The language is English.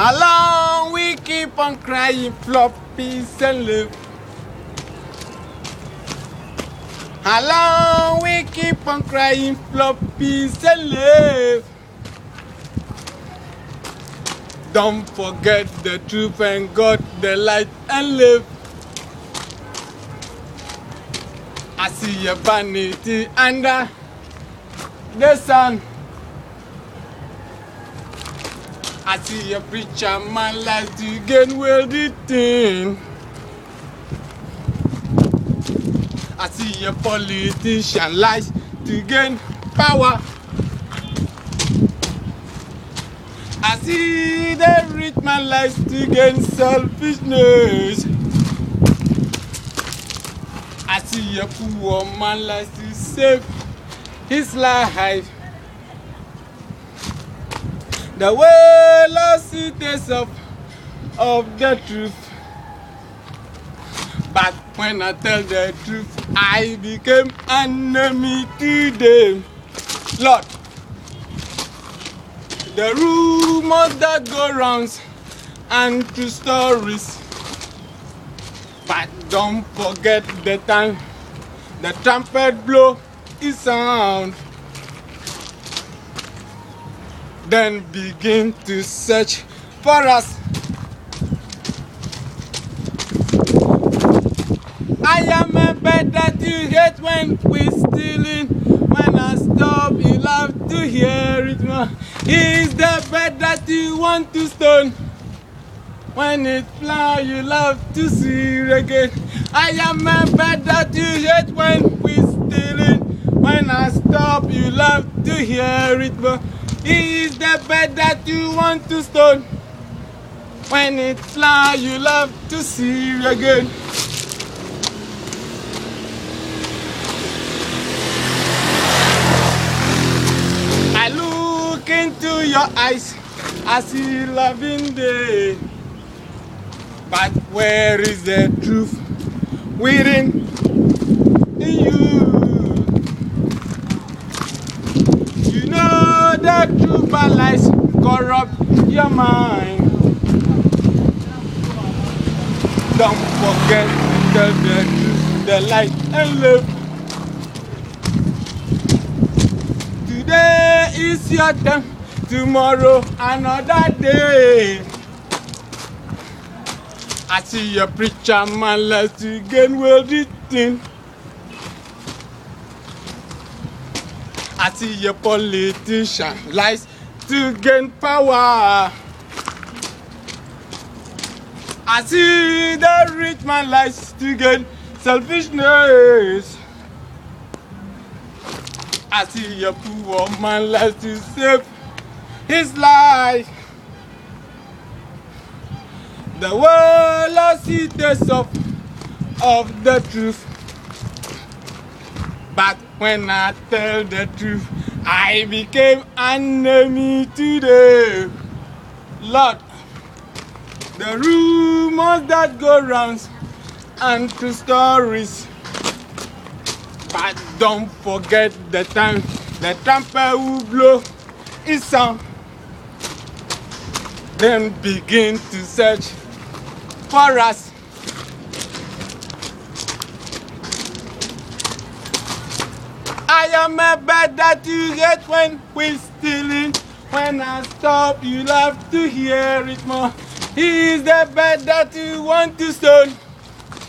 Along we keep on crying for peace and love. Along we keep on crying for peace and love. Don't forget the truth and God, the light and love. I see your vanity under the sun. I see a preacher man like to gain wealthy thing. I see a politician like to gain power. I see the rich man likes to gain selfishness. I see a poor man likes to save his life. The world lost the taste of the truth. But when I tell the truth, I became enemy to them. Lord, the rumors that go round and true stories. But don't forget the time the trumpet blow is sound. Then begin to search for us. I am a bird that you hate when we're stealing. When I stop, you love to hear it more. He's the bird that you want to stone. When it flies, you love to see it again. I am a bird that you hate when we're stealing. When I stop, you love to hear it more. He is the bird that you want to stone. When it flies, you love to see it again. I look into your eyes, I see loving day. But where is the truth within you? You know the truth, but lies corrupt your mind. Don't forget to tell the truth, the light and love. Today is your time, tomorrow another day. I see a preacher man likes to gain wealthy thing. I see a politician likes to gain power. I see the rich man likes to gain selfishness. I see a poor man likes to save his life. The world lost the taste of the truth. But when I tell the truth, I became enemy to them. Lord, the rumors that go round and true stories. But don't forget the time the trumpet will blow its sound. Then begin to search for us. I am a bird that you hate when we're stealing. When I stop, you love to hear it more. He is the bird that you want to stone.